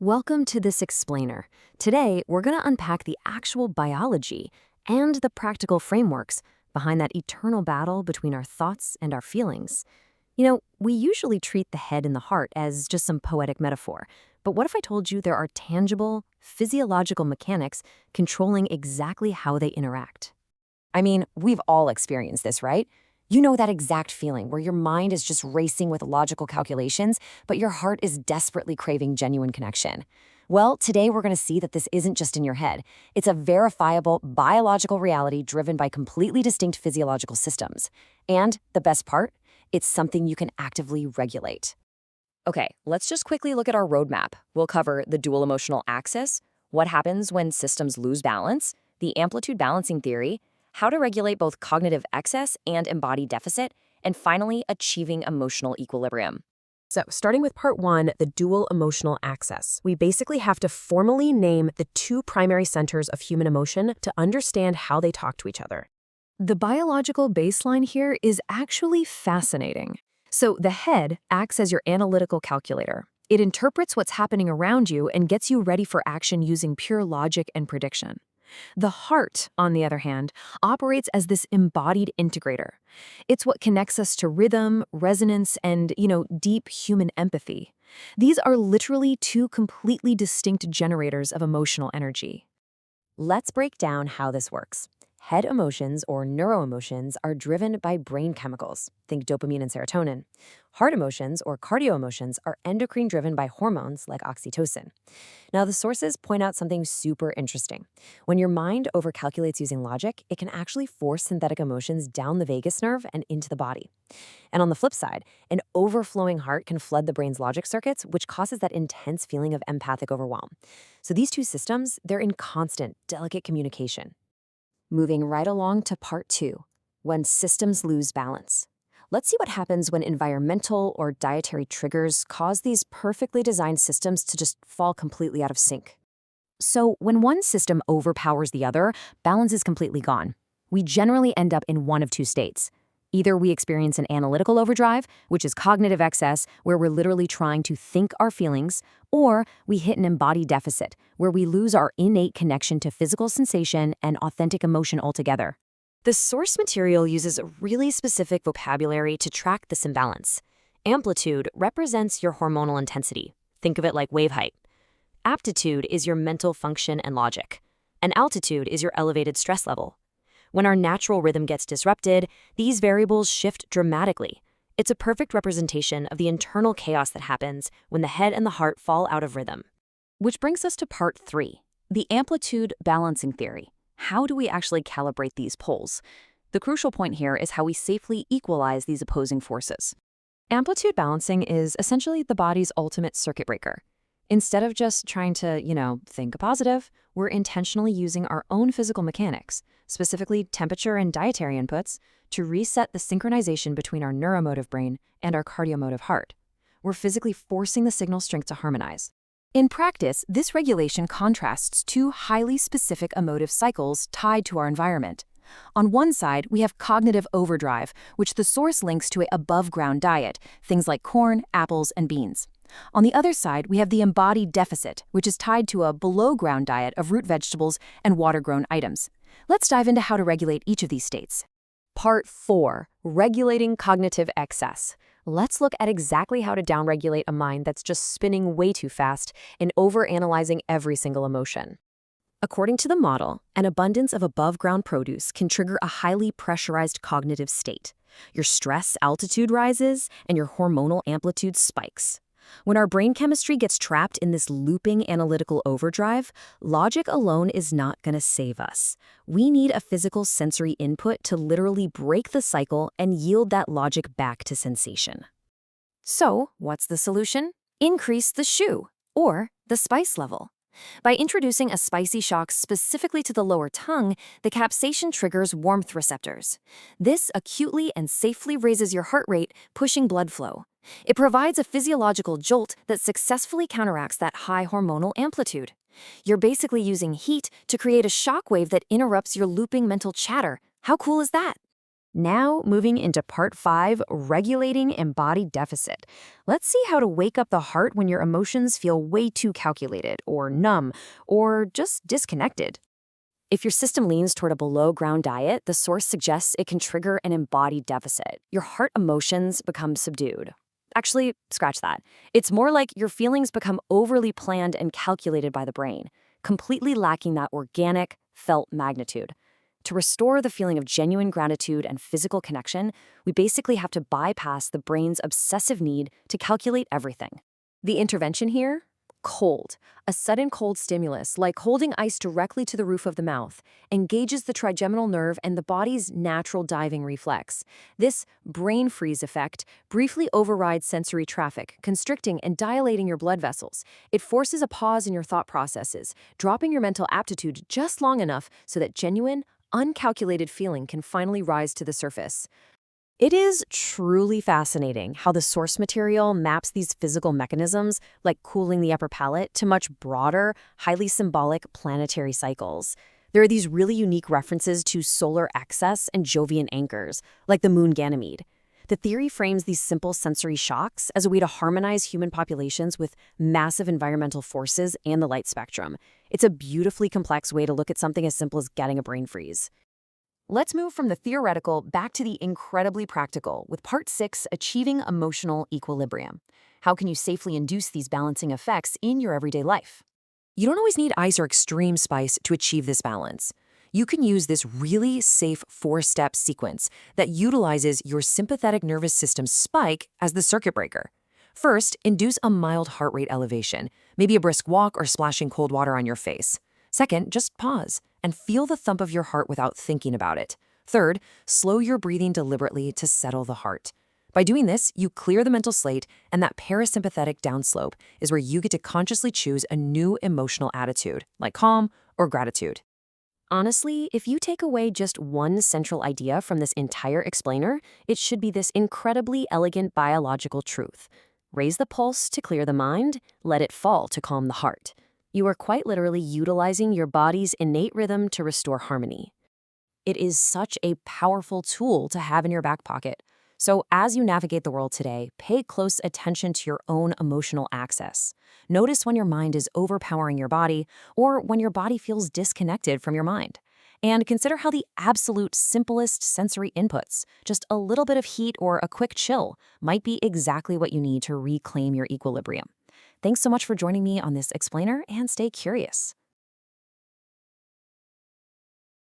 Welcome to this explainer. Today, we're going to unpack the actual biology and the practical frameworks behind that eternal battle between our thoughts and our feelings. We usually treat the head and the heart as just some poetic metaphor. But what if I told you there are tangible, physiological mechanics controlling exactly how they interact? I mean, we've all experienced this, right? You know that exact feeling where your mind is just racing with logical calculations, but your heart is desperately craving genuine connection. Well, today we're going to see that this isn't just in your head. It's a verifiable biological reality driven by completely distinct physiological systems. And the best part? It's something you can actively regulate. Okay, let's just quickly look at our roadmap. We'll cover the dual emotional axis, what happens when systems lose balance, the amplitude balancing theory, how to regulate both cognitive excess and embodied deficit, and finally, achieving emotional equilibrium. So, starting with part one, the dual emotional axis. We basically have to formally name the two primary centers of human emotion to understand how they talk to each other. The biological baseline here is actually fascinating. So the head acts as your analytical calculator. It interprets what's happening around you and gets you ready for action using pure logic and prediction. The heart, on the other hand, operates as this embodied integrator. It's what connects us to rhythm, resonance, and, deep human empathy. These are literally two completely distinct generators of emotional energy. Let's break down how this works. Head emotions, or neuroemotions, are driven by brain chemicals. Think dopamine and serotonin. Heart emotions, or cardioemotions, are endocrine-driven by hormones like oxytocin. Now, the sources point out something super interesting. When your mind overcalculates using logic, it can actually force synthetic emotions down the vagus nerve and into the body. And on the flip side, an overflowing heart can flood the brain's logic circuits, which causes that intense feeling of empathic overwhelm. So these two systems, they're in constant, delicate communication. Moving right along to part two, when systems lose balance. Let's see what happens when environmental or dietary triggers cause these perfectly designed systems to just fall completely out of sync. So when one system overpowers the other, balance is completely gone. We generally end up in one of two states. Either we experience an analytical overdrive, which is cognitive excess, where we're literally trying to think our feelings, or we hit an embodied deficit, where we lose our innate connection to physical sensation and authentic emotion altogether. The source material uses a really specific vocabulary to track this imbalance. Amplitude represents your hormonal intensity. Think of it like wave height. Aptitude is your mental function and logic. And altitude is your elevated stress level. When our natural rhythm gets disrupted, these variables shift dramatically. It's a perfect representation of the internal chaos that happens when the head and the heart fall out of rhythm. Which brings us to part three, the amplitude balancing theory. How do we actually calibrate these poles? The crucial point here is how we safely equalize these opposing forces. Amplitude balancing is essentially the body's ultimate circuit breaker. Instead of just trying to, think positive, we're intentionally using our own physical mechanics, specifically temperature and dietary inputs, to reset the synchronization between our neuroemotive brain and our cardioemotive heart. We're physically forcing the signal strength to harmonize. In practice, this regulation contrasts two highly specific emotive cycles tied to our environment. On one side, we have cognitive overdrive, which the source links to an above-ground diet, things like corn, apples, and beans. On the other side, we have the embodied deficit, which is tied to a below-ground diet of root vegetables and water-grown items. Let's dive into how to regulate each of these states. Part 4, regulating cognitive excess. Let's look at exactly how to downregulate a mind that's just spinning way too fast and overanalyzing every single emotion. According to the model, an abundance of above-ground produce can trigger a highly pressurized cognitive state. Your stress altitude rises and your hormonal amplitude spikes. When our brain chemistry gets trapped in this looping analytical overdrive, logic alone is not going to save us. We need a physical sensory input to literally break the cycle and yield that logic back to sensation. So, what's the solution? Increase the shu, or the spice level. By introducing a spicy shock specifically to the lower tongue, the capsaicin triggers warmth receptors. This acutely and safely raises your heart rate, pushing blood flow. It provides a physiological jolt that successfully counteracts that high hormonal amplitude. You're basically using heat to create a shock wave that interrupts your looping mental chatter. How cool is that? Now, moving into part 5, regulating embodied deficit. Let's see how to wake up the heart when your emotions feel way too calculated or numb or just disconnected. If your system leans toward a below-ground diet, the source suggests it can trigger an embodied deficit. Your heart emotions become subdued. Actually, scratch that. It's more like your feelings become overly planned and calculated by the brain, completely lacking that organic, felt magnitude. To restore the feeling of genuine gratitude and physical connection, we basically have to bypass the brain's obsessive need to calculate everything. The intervention here? Cold. A sudden cold stimulus, like holding ice directly to the roof of the mouth, engages the trigeminal nerve and the body's natural diving reflex. This brain freeze effect briefly overrides sensory traffic, constricting and dilating your blood vessels. It forces a pause in your thought processes, dropping your mental aptitude just long enough so that genuine, uncalculated feeling can finally rise to the surface. It is truly fascinating how the source material maps these physical mechanisms, like cooling the upper palate, to much broader, highly symbolic planetary cycles. There are these really unique references to solar excess and Jovian anchors, like the moon Ganymede. The theory frames these simple sensory shocks as a way to harmonize human populations with massive environmental forces and the light spectrum. It's a beautifully complex way to look at something as simple as getting a brain freeze. Let's move from the theoretical back to the incredibly practical with Part 6, Achieving Emotional Equilibrium. How can you safely induce these balancing effects in your everyday life? You don't always need ice or extreme spice to achieve this balance. You can use this really safe 4-step sequence that utilizes your sympathetic nervous system spike as the circuit breaker. First, induce a mild heart rate elevation, maybe a brisk walk or splashing cold water on your face. Second, just pause and feel the thump of your heart without thinking about it. Third, slow your breathing deliberately to settle the heart. By doing this, you clear the mental slate, and that parasympathetic downslope is where you get to consciously choose a new emotional attitude, like calm or gratitude. Honestly, if you take away just one central idea from this entire explainer, it should be this incredibly elegant biological truth. Raise the pulse to clear the mind, let it fall to calm the heart. You are quite literally utilizing your body's innate rhythm to restore harmony. It is such a powerful tool to have in your back pocket. So as you navigate the world today, pay close attention to your own emotional access. Notice when your mind is overpowering your body or when your body feels disconnected from your mind. And consider how the absolute simplest sensory inputs, just a little bit of heat or a quick chill, might be exactly what you need to reclaim your equilibrium. Thanks so much for joining me on this explainer, and stay curious.